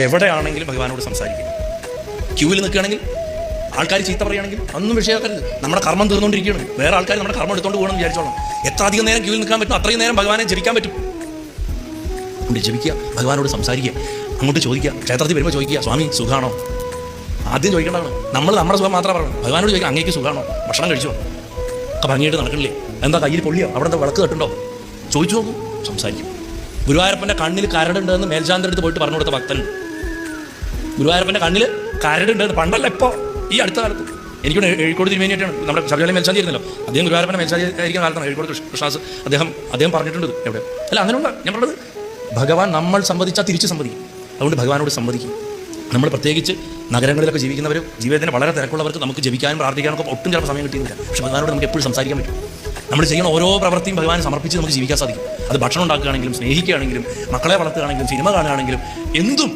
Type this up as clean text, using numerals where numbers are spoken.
എവിടെയാണെങ്കിലും ഭഗവാനോട് സംസാരിക്കും. ക്യൂവിൽ നിൽക്കുകയാണെങ്കിൽ ആൾക്കാർ ചീത്ത പറയുകയാണെങ്കിൽ ഒന്നും വിഷയമാക്കരുത്. നമ്മുടെ കർമ്മം തീർന്നുകൊണ്ടിരിക്കുകയാണ്. വേറെ ആൾക്കാർ നമ്മുടെ കർമ്മം എടുത്തുകൊണ്ട് പോകണമെന്ന് വിചാരിച്ചോളാം. എത്ര അധികം നേരം ക്യൂവിൽ നിൽക്കാൻ പറ്റും അത്രയും നേരം ഭഗവാനെ ജപിക്കാൻ പറ്റും. അതുകൊണ്ട് ജപിക്കുക, ഭഗവാനോട് സംസാരിക്കുക, അങ്ങോട്ട് ചോദിക്കുക. ക്ഷേത്രത്തിൽ വരുമ്പോൾ ചോദിക്കുക, സ്വാമി സുഖമാണോ? ആദ്യം ചോദിക്കേണ്ടതാണ്. നമ്മൾ നമ്മുടെ സുഖം മാത്രമേ പറയണം. ഭഗവാനോട് ചോദിക്കുക, അങ്ങേക്ക് സുഖമാണോ? ഭക്ഷണം കഴിച്ചോ? ഒക്കെ ഭംഗിയായിട്ട് നടക്കണില്ലേ? എന്താ കയ്യിൽ പൊള്ളിയോ? അവിടെ എന്താ വിളക്ക് കെട്ടുണ്ടോ? ചോദിച്ചു നോക്കും, സംസാരിക്കും. ഗുരുവായൂരപ്പൻ്റെ കണ്ണിൽ കരടുണ്ടെന്ന് മേൽശാന്തിൻ്റെ അടുത്ത് പോയിട്ട് പറഞ്ഞു കൊടുത്ത ഭക്തനുണ്ട്. ഗുരുവായൂരപ്പൻ്റെ കണ്ണിൽ കരടുണ്ടെന്ന് പണ്ടല്ല, ഇപ്പോൾ ഈ അടുത്ത കാലത്ത്. എനിക്കൂടെ എഴുക്കോട് തിരുമേനിയായിട്ടാണ് നമ്മുടെ ശബരിമല മേൽശാന്തി ആയിരുന്നല്ലോ. അദ്ദേഹം ഗുരുവായൂരപ്പൻ്റെ മേൽശാന്തി ആയിരിക്കുന്ന കാലത്താണ് എഴുക്കോട് കൃഷ്ണദാസ് അദ്ദേഹം പറഞ്ഞിട്ടുണ്ട്. എവിടെ അല്ല അങ്ങനെയുള്ള ഞാൻ പറഞ്ഞത്, ഭഗവാൻ നമ്മൾ സംവദിച്ചാൽ തിരിച്ച് സംവദിക്കും. അതുകൊണ്ട് ഭഗവാനോട് സംവദിക്കും. നമ്മൾ പ്രത്യേകിച്ച് നഗരങ്ങളിലൊക്കെ ജീവിക്കുന്നവർ, ജീവിതത്തിന് വളരെ തിരക്കുള്ളവർക്ക് നമുക്ക് ജപിക്കാനും പ്രാർത്ഥിക്കാനൊക്കെ ഒട്ടും ചിലപ്പോൾ സമയം കിട്ടിയില്ല. പക്ഷേ ഭഗവാനോട് നമുക്ക് എപ്പോഴും സംസാരിക്കാൻ പറ്റും. നമ്മൾ ചെയ്യുന്ന ഓരോ പ്രവൃത്തിയും ഭഗവാനെ സമർപ്പിച്ച് നമുക്ക് ജീവിക്കാൻ സാധിക്കും. അത് ഭക്ഷണം ഉണ്ടാക്കുകയാണെങ്കിലും, സ്നേഹിക്കുകയാണെങ്കിലും, മക്കളെ വളർത്തുകയാണെങ്കിലും, സിനിമ കാണുകയാണെങ്കിലും, എന്തും.